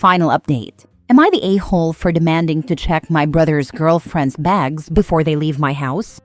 Final update. Am I the a-hole for demanding to check my brother's girlfriend's bags before they leave my house?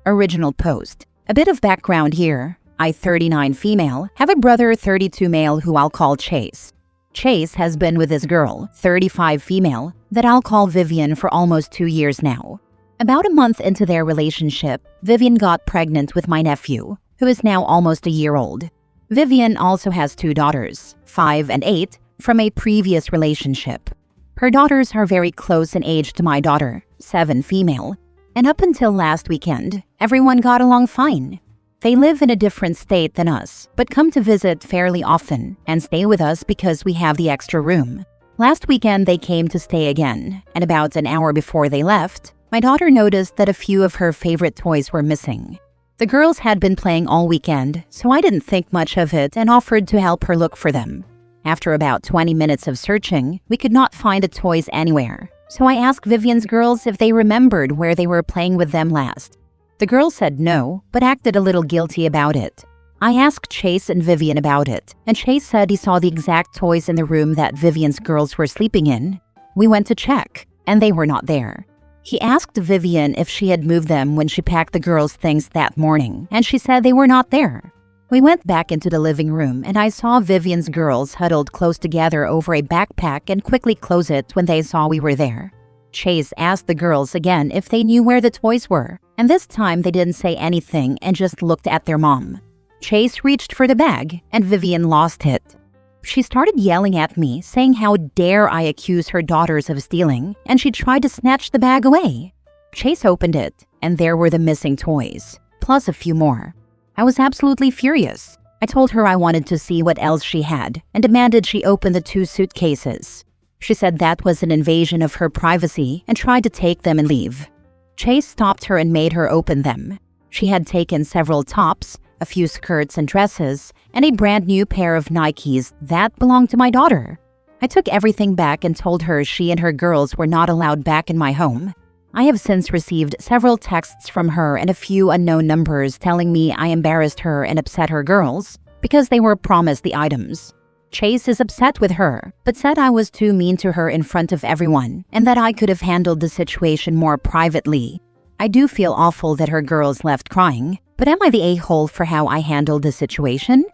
Original post. A bit of background here. I, 39 female, have a brother, 32 male, who I'll call Chase. Chase has been with this girl, 35 female, that I'll call Vivian, for almost 2 years now. About a month into their relationship, Vivian got pregnant with my nephew, who is now almost a year old. Vivian also has 2 daughters, 5 and 8, from a previous relationship. Her daughters are very close in age to my daughter, 7 female, and up until last weekend, everyone got along fine. They live in a different state than us, but come to visit fairly often and stay with us because we have the extra room. Last weekend, they came to stay again, and about an hour before they left, my daughter noticed that a few of her favorite toys were missing. The girls had been playing all weekend, so I didn't think much of it and offered to help her look for them. After about 20 minutes of searching, we could not find the toys anywhere, so I asked Vivian's girls if they remembered where they were playing with them last. The girls said no, but acted a little guilty about it. I asked Chase and Vivian about it, and Chase said he saw the exact toys in the room that Vivian's girls were sleeping in. We went to check, and they were not there. He asked Vivian if she had moved them when she packed the girls' things that morning, and she said they were not there. We went back into the living room, and I saw Vivian's girls huddled close together over a backpack and quickly close it when they saw we were there. Chase asked the girls again if they knew where the toys were, and this time they didn't say anything and just looked at their mom. Chase reached for the bag, and Vivian lost it. She started yelling at me, saying how dare I accuse her daughters of stealing, and she tried to snatch the bag away. Chase opened it, and there were the missing toys, plus a few more. I was absolutely furious. I told her I wanted to see what else she had, and demanded she open the 2 suitcases. She said that was an invasion of her privacy and tried to take them and leave. Chase stopped her and made her open them. She had taken several tops, a few skirts and dresses, and a brand new pair of Nikes that belonged to my daughter. I took everything back and told her she and her girls were not allowed back in my home. I have since received several texts from her and a few unknown numbers telling me I embarrassed her and upset her girls because they were promised the items. Chase is upset with her, but said I was too mean to her in front of everyone and that I could have handled the situation more privately. I do feel awful that her girls left crying, but am I the a-hole for how I handled the situation?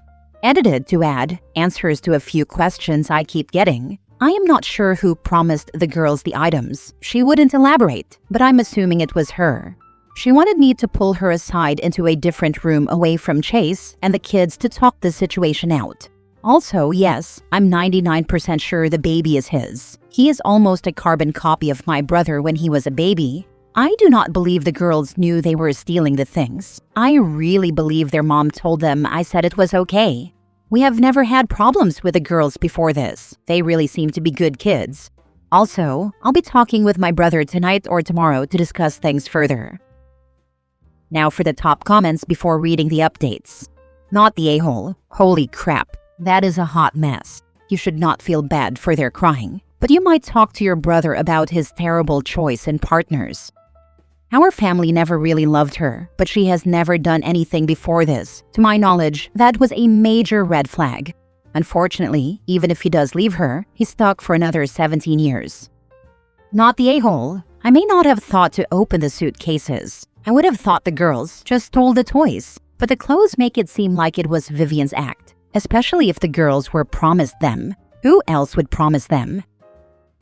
Edited to add answers to a few questions I keep getting. I am not sure who promised the girls the items. She wouldn't elaborate, but I'm assuming it was her. She wanted me to pull her aside into a different room away from Chase and the kids to talk the situation out. Also, yes, I'm 99% sure the baby is his. He is almost a carbon copy of my brother when he was a baby. I do not believe the girls knew they were stealing the things. I really believe their mom told them I said it was okay. We have never had problems with the girls before this. They really seem to be good kids. Also, I'll be talking with my brother tonight or tomorrow to discuss things further. Now for the top comments before reading the updates. Not the a-hole. Holy crap. That is a hot mess. You should not feel bad for their crying, but you might talk to your brother about his terrible choice in partners. Our family never really loved her, but she has never done anything before this. To my knowledge, that was a major red flag. Unfortunately, even if he does leave her, he's stuck for another 17 years. Not the a-hole. I may not have thought to open the suitcases. I would have thought the girls just stole the toys, but the clothes make it seem like it was Vivian's act. Especially if the girls were promised them. Who else would promise them?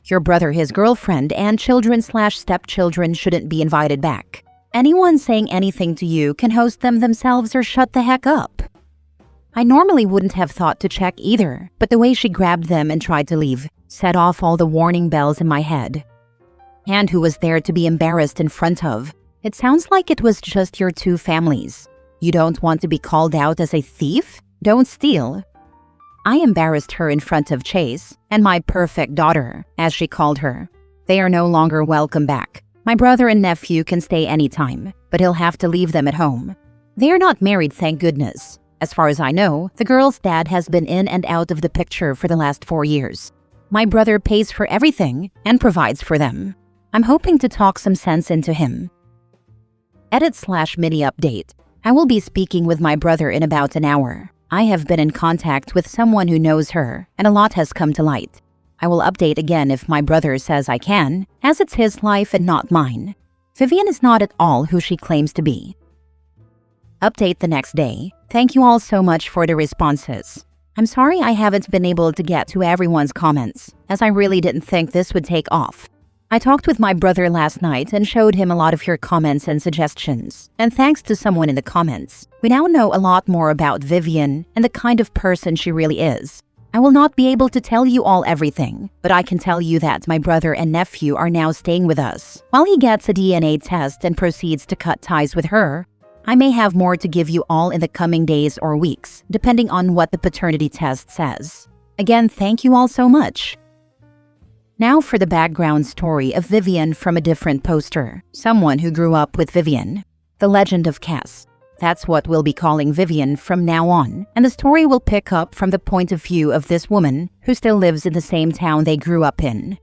Your brother, his girlfriend, and children/stepchildren shouldn't be invited back. Anyone saying anything to you can host them themselves or shut the heck up. I normally wouldn't have thought to check either, but the way she grabbed them and tried to leave set off all the warning bells in my head. And who was there to be embarrassed in front of? It sounds like it was just your 2 families. You don't want to be called out as a thief? Don't steal. I embarrassed her in front of Chase and my perfect daughter, as she called her. They are no longer welcome back. My brother and nephew can stay anytime, but he'll have to leave them at home. They are not married, thank goodness. As far as I know, the girl's dad has been in and out of the picture for the last 4 years. My brother pays for everything and provides for them. I'm hoping to talk some sense into him. Edit/mini update. I will be speaking with my brother in about an hour. I have been in contact with someone who knows her, and a lot has come to light. I will update again if my brother says I can, as it's his life and not mine. Vivian is not at all who she claims to be. Update the next day. Thank you all so much for the responses. I'm sorry I haven't been able to get to everyone's comments, as I really didn't think this would take off. I talked with my brother last night and showed him a lot of your comments and suggestions. And thanks to someone in the comments, we now know a lot more about Vivian and the kind of person she really is. I will not be able to tell you all everything, but I can tell you that my brother and nephew are now staying with us. While he gets a DNA test and proceeds to cut ties with her, I may have more to give you all in the coming days or weeks, depending on what the paternity test says. Again, thank you all so much. Now for the background story of Vivian from a different poster, someone who grew up with Vivian. The legend of Cass. That's what we'll be calling Vivian from now on, and the story will pick up from the point of view of this woman who still lives in the same town they grew up in.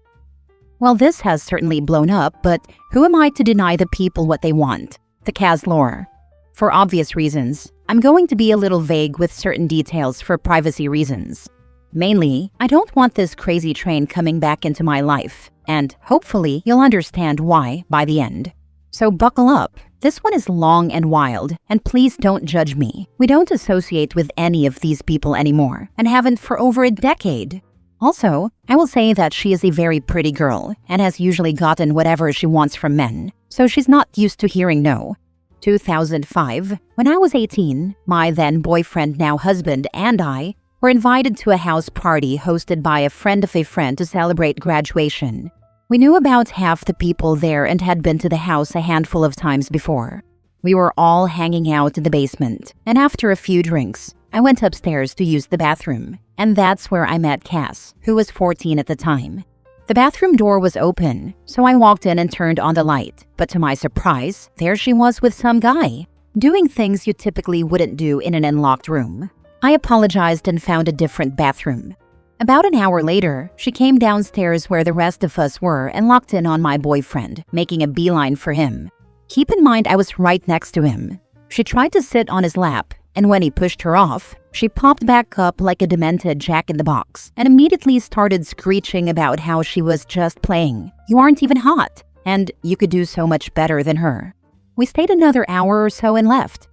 Well, this has certainly blown up, but who am I to deny the people what they want? The Cass lore. For obvious reasons, I'm going to be a little vague with certain details for privacy reasons. Mainly, I don't want this crazy train coming back into my life, and hopefully you'll understand why by the end. So buckle up. This one is long and wild, and please don't judge me. We don't associate with any of these people anymore, and haven't for over a decade. Also, I will say that she is a very pretty girl, and has usually gotten whatever she wants from men, so she's not used to hearing no. 2005, when I was 18, my then boyfriend, now husband, and I were invited to a house party hosted by a friend of a friend to celebrate graduation. We knew about half the people there and had been to the house a handful of times before. We were all hanging out in the basement, and after a few drinks, I went upstairs to use the bathroom, and that's where I met Cass, who was 14 at the time. The bathroom door was open, so I walked in and turned on the light, but to my surprise, there she was with some guy, doing things you typically wouldn't do in an unlocked room. I apologized and found a different bathroom. About an hour later, she came downstairs where the rest of us were and locked in on my boyfriend, making a beeline for him. Keep in mind I was right next to him. She tried to sit on his lap, and when he pushed her off, she popped back up like a demented Jack-in-the-Box and immediately started screeching about how she was just playing. You aren't even hot, and you could do so much better than her. We stayed another hour or so and left.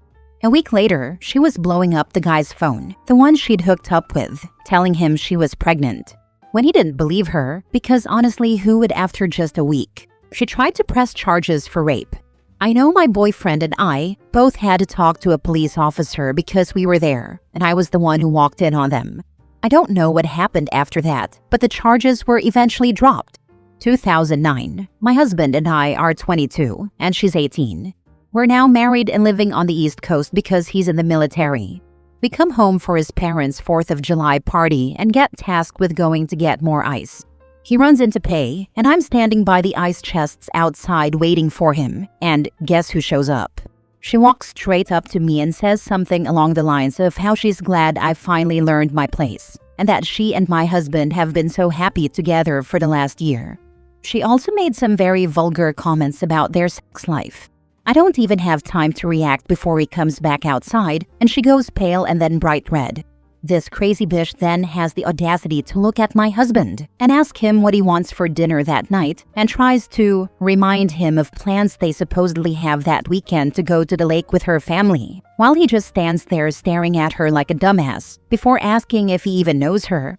A week later, she was blowing up the guy's phone, the one she'd hooked up with, telling him she was pregnant. When he didn't believe her, because honestly, who would after just a week? She tried to press charges for rape. I know my boyfriend and I both had to talk to a police officer because we were there, and I was the one who walked in on them. I don't know what happened after that, but the charges were eventually dropped. 2009. My husband and I are 22, and she's 18. We're now married and living on the East Coast because he's in the military. We come home for his parents' 4th of July party and get tasked with going to get more ice. He runs in to pay, and I'm standing by the ice chests outside waiting for him, and guess who shows up? She walks straight up to me and says something along the lines of how she's glad I finally learned my place, and that she and my husband have been so happy together for the last year. She also made some very vulgar comments about their sex life. I don't even have time to react before he comes back outside, and she goes pale and then bright red. This crazy bitch then has the audacity to look at my husband and ask him what he wants for dinner that night and tries to remind him of plans they supposedly have that weekend to go to the lake with her family, while he just stands there staring at her like a dumbass before asking if he even knows her.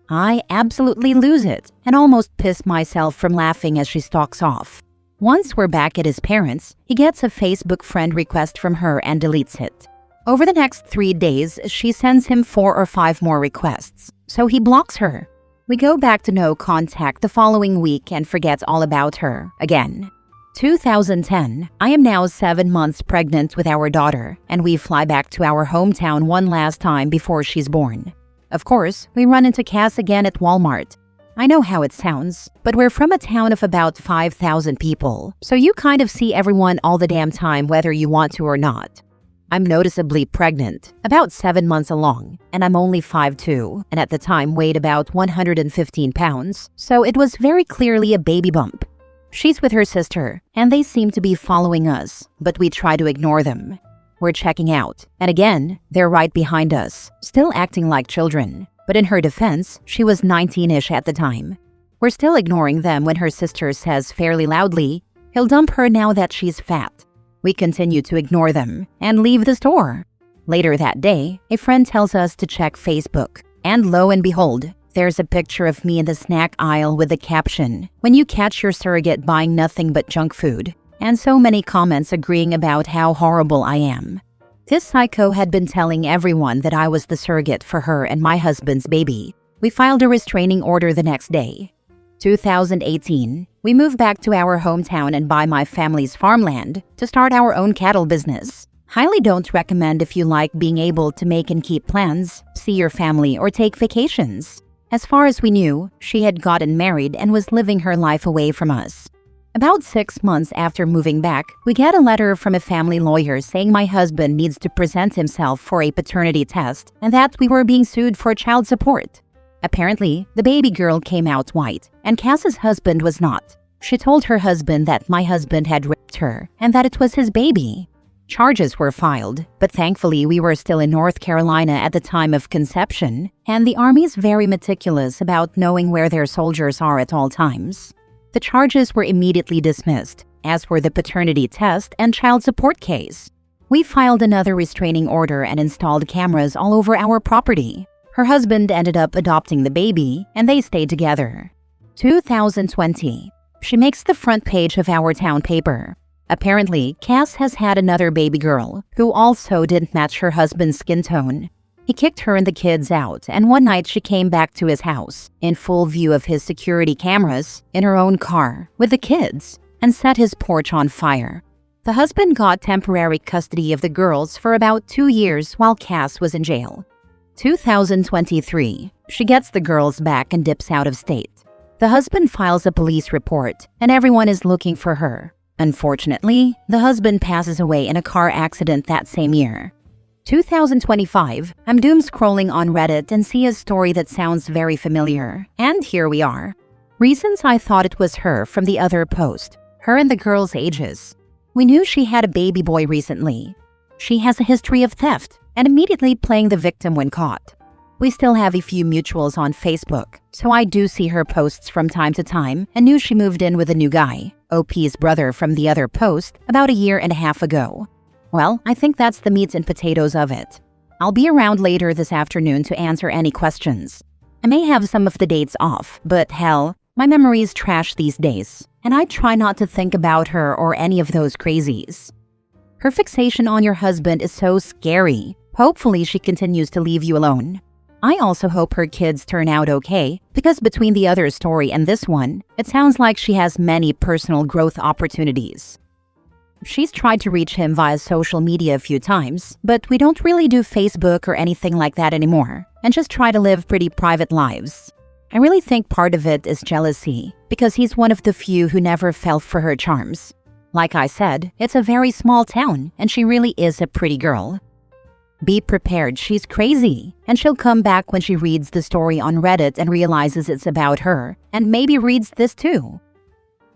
I absolutely lose it and almost piss myself from laughing as she stalks off. Once we're back at his parents', he gets a Facebook friend request from her and deletes it. Over the next 3 days, she sends him 4 or 5 more requests, so he blocks her. We go back to no contact the following week and forget all about her again. 2010, I am now 7 months pregnant with our daughter, and we fly back to our hometown one last time before she's born. Of course, we run into Cass again at Walmart. I know how it sounds, but we're from a town of about 5,000 people, so you kind of see everyone all the damn time whether you want to or not. I'm noticeably pregnant, about 7 months along, and I'm only 5'2", and at the time weighed about 115 pounds, so it was very clearly a baby bump. She's with her sister, and they seem to be following us, but we try to ignore them. We're checking out, and again, they're right behind us, still acting like children. But in her defense, she was 19-ish at the time. We're still ignoring them when her sister says fairly loudly, "He'll dump her now that she's fat." We continue to ignore them and leave the store. Later that day, a friend tells us to check Facebook, and lo and behold, there's a picture of me in the snack aisle with the caption, "When you catch your surrogate buying nothing but junk food," and so many comments agreeing about how horrible I am. This psycho had been telling everyone that I was the surrogate for her and my husband's baby. We filed a restraining order the next day. 2018, we moved back to our hometown and buy my family's farmland to start our own cattle business. Highly don't recommend if you like being able to make and keep plans, see your family, or take vacations. As far as we knew, she had gotten married and was living her life away from us. About 6 months after moving back, we get a letter from a family lawyer saying my husband needs to present himself for a paternity test and that we were being sued for child support. Apparently, the baby girl came out white, and Cass's husband was not. She told her husband that my husband had raped her and that it was his baby. Charges were filed, but thankfully we were still in North Carolina at the time of conception, and the Army's very meticulous about knowing where their soldiers are at all times. The charges were immediately dismissed, as were the paternity test and child support case. We filed another restraining order and installed cameras all over our property. Her husband ended up adopting the baby, and they stayed together. 2020. She makes the front page of our town paper. Apparently, Cass has had another baby girl, who also didn't match her husband's skin tone. He kicked her and the kids out, and one night she came back to his house, in full view of his security cameras, in her own car, with the kids, and set his porch on fire. The husband got temporary custody of the girls for about 2 years while Cass was in jail. 2023. She gets the girls back and dips out of state. The husband files a police report, and everyone is looking for her. Unfortunately, the husband passes away in a car accident that same year. 2025. I'm doom scrolling on Reddit and see a story that sounds very familiar, and here we are. Reasons I thought it was her from the other post. Her and the girls' ages. We knew she had a baby boy recently. She has a history of theft, and immediately playing the victim when caught. We still have a few mutuals on Facebook, so I do see her posts from time to time and knew she moved in with a new guy, OP's brother from the other post, about a year and a half ago. Well, I think that's the meat and potatoes of it. I'll be around later this afternoon to answer any questions. I may have some of the dates off, but hell, my memory's trash these days, and I try not to think about her or any of those crazies. Her fixation on your husband is so scary. Hopefully she continues to leave you alone. I also hope her kids turn out okay, because between the other story and this one, it sounds like she has many personal growth opportunities. She's tried to reach him via social media a few times, but we don't really do Facebook or anything like that anymore, and just try to live pretty private lives. I really think part of it is jealousy, because he's one of the few who never fell for her charms. Like I said, it's a very small town, and she really is a pretty girl. Be prepared, she's crazy, and she'll come back when she reads the story on Reddit and realizes it's about her, and maybe reads this too.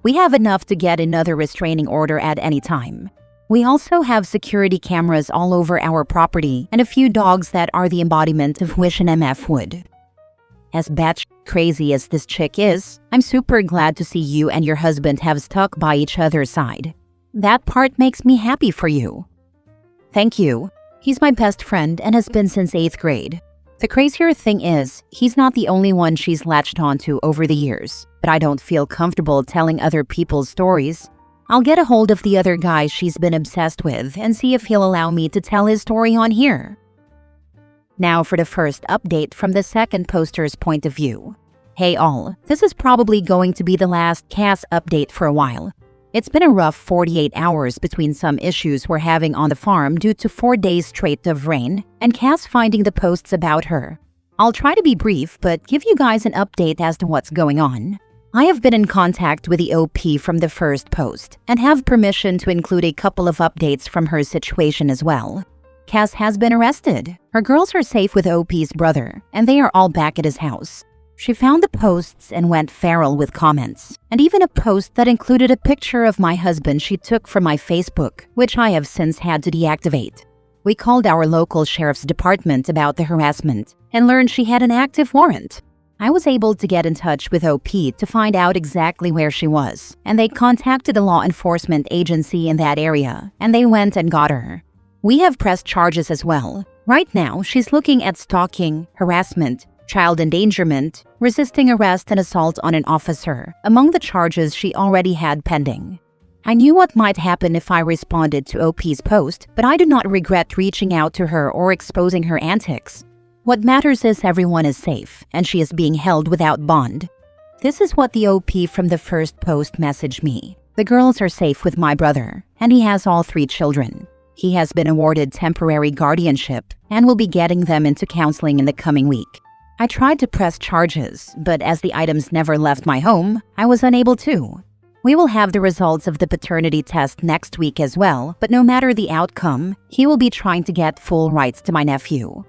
We have enough to get another restraining order at any time. We also have security cameras all over our property and a few dogs that are the embodiment of wish an MF would. As batshit crazy as this chick is, I'm super glad to see you and your husband have stuck by each other's side. That part makes me happy for you. Thank you. He's my best friend and has been since 8th grade. The crazier thing is, he's not the only one she's latched onto over the years, but I don't feel comfortable telling other people's stories. I'll get a hold of the other guy she's been obsessed with and see if he'll allow me to tell his story on here. Now for the first update from the second poster's point of view. Hey all, this is probably going to be the last Cass update for a while. It's been a rough 48 hours between some issues we're having on the farm due to 4 days straight of rain and Cass finding the posts about her. I'll try to be brief, but give you guys an update as to what's going on. I have been in contact with the OP from the first post and have permission to include a couple of updates from her situation as well. Cass has been arrested. Her girls are safe with OP's brother, and they are all back at his house. She found the posts and went feral with comments, and even a post that included a picture of my husband she took from my Facebook, which I have since had to deactivate. We called our local sheriff's department about the harassment and learned she had an active warrant. I was able to get in touch with OP to find out exactly where she was, and they contacted a law enforcement agency in that area, and they went and got her. We have pressed charges as well. Right now, she's looking at stalking, harassment, child endangerment, resisting arrest, and assault on an officer, among the charges she already had pending. I knew what might happen if I responded to OP's post, but I do not regret reaching out to her or exposing her antics. What matters is everyone is safe, and she is being held without bond. This is what the OP from the first post messaged me. The girls are safe with my brother, and he has all 3 children. He has been awarded temporary guardianship and will be getting them into counseling in the coming week. I tried to press charges, but as the items never left my home, I was unable to. We will have the results of the paternity test next week as well, but no matter the outcome, he will be trying to get full rights to my nephew.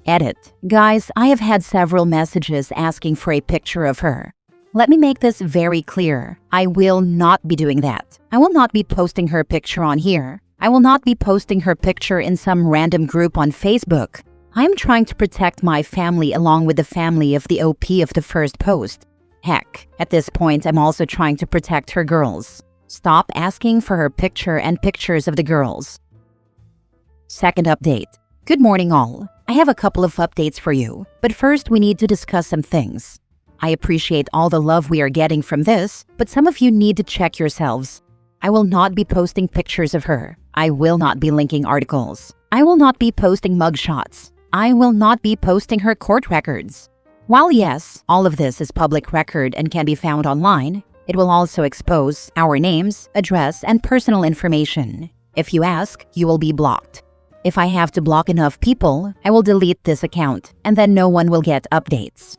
Edit. Guys, I have had several messages asking for a picture of her. Let me make this very clear. I will not be doing that. I will not be posting her picture on here. I will not be posting her picture in some random group on Facebook. I am trying to protect my family along with the family of the OP of the first post. Heck, at this point, I'm also trying to protect her girls. Stop asking for her picture and pictures of the girls. Second update. Good morning all. I have a couple of updates for you, but first we need to discuss some things. I appreciate all the love we are getting from this, but some of you need to check yourselves. I will not be posting pictures of her. I will not be linking articles. I will not be posting mugshots. I will not be posting her court records. While yes, all of this is public record and can be found online, it will also expose our names, address, and personal information. If you ask, you will be blocked. If I have to block enough people, I will delete this account, and then no one will get updates.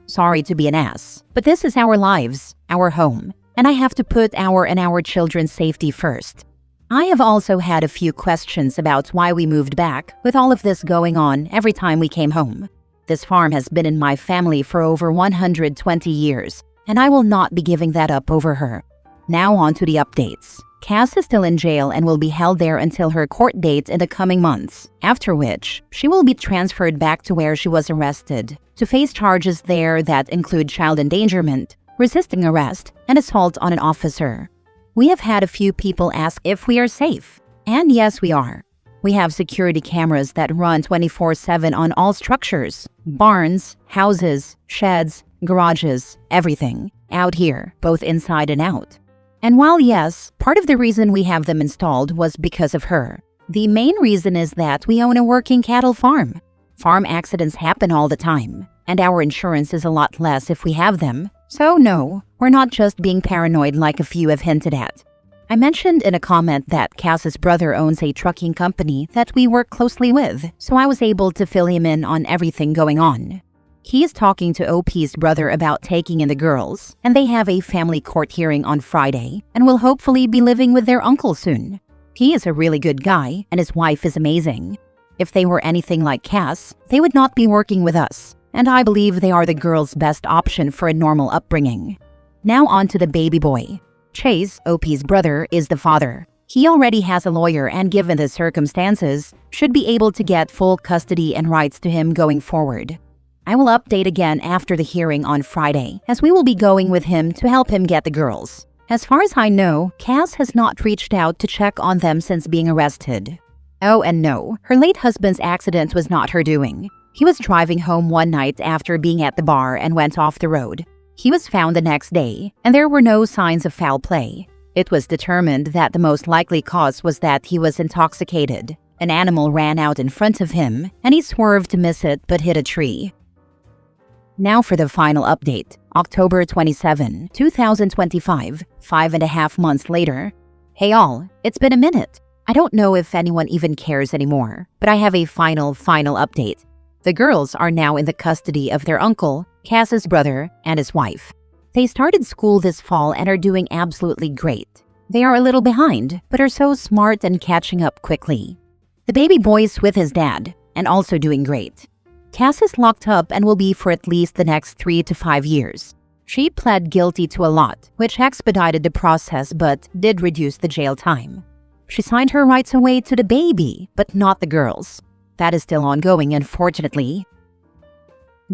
Sorry to be an ass, but this is our lives, our home, and I have to put our and our children's safety first. I have also had a few questions about why we moved back with all of this going on every time we came home. This farm has been in my family for over 120 years, and I will not be giving that up over her. Now on to the updates. Cass is still in jail and will be held there until her court date in the coming months, after which she will be transferred back to where she was arrested to face charges there that include child endangerment, resisting arrest, and assault on an officer. We have had a few people ask if we are safe, and yes, we are. We have security cameras that run 24/7 on all structures, barns, houses, sheds, garages, everything, out here, both inside and out. And while yes, part of the reason we have them installed was because of her, the main reason is that we own a working cattle farm. Farm accidents happen all the time, and our insurance is a lot less if we have them. So no, we're not just being paranoid like a few have hinted at. I mentioned in a comment that Cass's brother owns a trucking company that we work closely with, so I was able to fill him in on everything going on. He is talking to OP's brother about taking in the girls, and they have a family court hearing on Friday and will hopefully be living with their uncle soon. He is a really good guy, and his wife is amazing. If they were anything like Cass, they would not be working with us, and I believe they are the girls' best option for a normal upbringing. Now on to the baby boy. Chase, OP's brother, is the father. He already has a lawyer and given the circumstances, should be able to get full custody and rights to him going forward. I will update again after the hearing on Friday, as we will be going with him to help him get the girls. As far as I know, Cass has not reached out to check on them since being arrested. Oh, and no, her late husband's accident was not her doing. He was driving home one night after being at the bar and went off the road. He was found the next day, and there were no signs of foul play. It was determined that the most likely cause was that he was intoxicated. An animal ran out in front of him, and he swerved to miss it but hit a tree. Now for the final update. October 27, 2025, 5.5 months later. Hey all, it's been a minute. I don't know if anyone even cares anymore, but I have a final update. The girls are now in the custody of their uncle, Cass's brother, and his wife. They started school this fall and are doing absolutely great. They are a little behind, but are so smart and catching up quickly. The baby boy's with his dad, and also doing great. Cass is locked up and will be for at least the next 3 to 5 years. She pled guilty to a lot, which expedited the process but did reduce the jail time. She signed her rights away to the baby, but not the girls. That is still ongoing, unfortunately.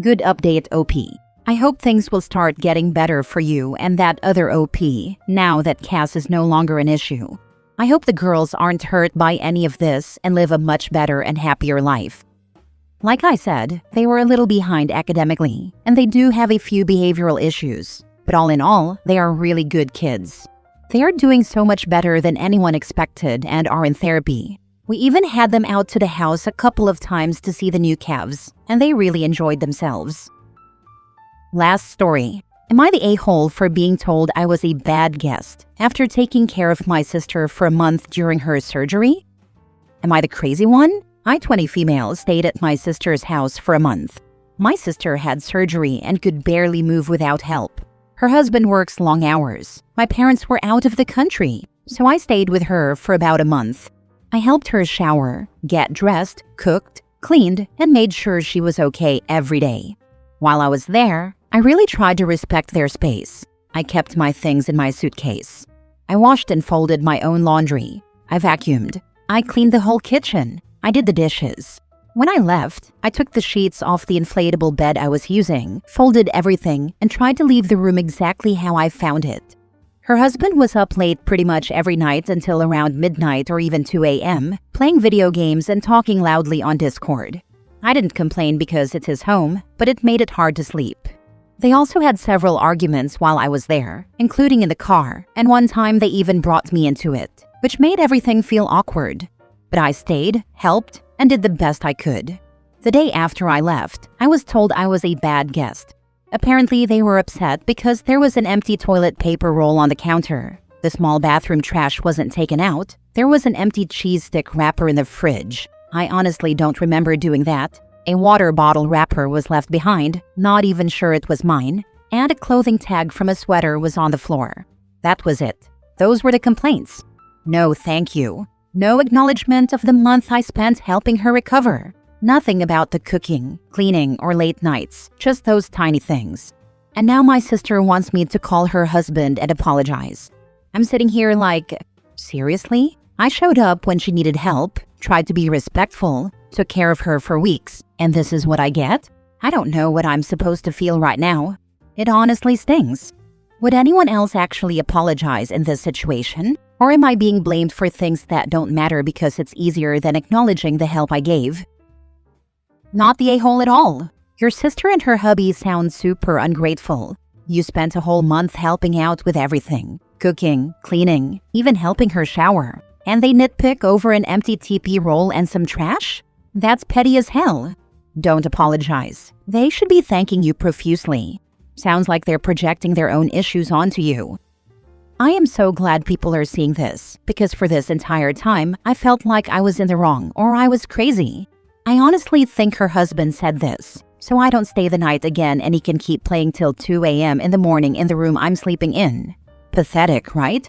Good update, OP. I hope things will start getting better for you and that other OP now that Cass is no longer an issue. I hope the girls aren't hurt by any of this and live a much better and happier life. Like I said, they were a little behind academically, and they do have a few behavioral issues. But all in all, they are really good kids. They are doing so much better than anyone expected and are in therapy. We even had them out to the house a couple of times to see the new calves, and they really enjoyed themselves. Last story. Am I the a-hole for being told I was a bad guest after taking care of my sister for a month during her surgery? Am I the crazy one? I, 20 female, stayed at my sister's house for a month. My sister had surgery and could barely move without help. Her husband works long hours. My parents were out of the country, so I stayed with her for about a month. I helped her shower, get dressed, cooked, cleaned, and made sure she was okay every day. While I was there, I really tried to respect their space. I kept my things in my suitcase. I washed and folded my own laundry. I vacuumed. I cleaned the whole kitchen. I did the dishes. When I left, I took the sheets off the inflatable bed I was using, folded everything, and tried to leave the room exactly how I found it. Her husband was up late pretty much every night until around midnight or even 2 a.m., playing video games and talking loudly on Discord. I didn't complain because it's his home, but it made it hard to sleep. They also had several arguments while I was there, including in the car, and one time they even brought me into it, which made everything feel awkward. But I stayed, helped, and did the best I could. The day after I left, I was told I was a bad guest. Apparently, they were upset because there was an empty toilet paper roll on the counter. The small bathroom trash wasn't taken out. There was an empty cheese stick wrapper in the fridge. I honestly don't remember doing that. A water bottle wrapper was left behind, not even sure it was mine, and a clothing tag from a sweater was on the floor. That was it. Those were the complaints. No thank you. No acknowledgement of the month I spent helping her recover. Nothing about the cooking, cleaning, or late nights, just those tiny things. And now my sister wants me to call her husband and apologize. I'm sitting here like, seriously? I showed up when she needed help, tried to be respectful, took care of her for weeks, and this is what I get? I don't know what I'm supposed to feel right now. It honestly stings. Would anyone else actually apologize in this situation? Or am I being blamed for things that don't matter because it's easier than acknowledging the help I gave? Not the a-hole at all. Your sister and her hubby sound super ungrateful. You spent a whole month helping out with everything. Cooking, cleaning, even helping her shower. And they nitpick over an empty TP roll and some trash? That's petty as hell. Don't apologize. They should be thanking you profusely. Sounds like they're projecting their own issues onto you. I am so glad people are seeing this, because for this entire time, I felt like I was in the wrong or I was crazy. I honestly think her husband said this, so I don't stay the night again and he can keep playing till 2 a.m. in the morning in the room I'm sleeping in. Pathetic, right?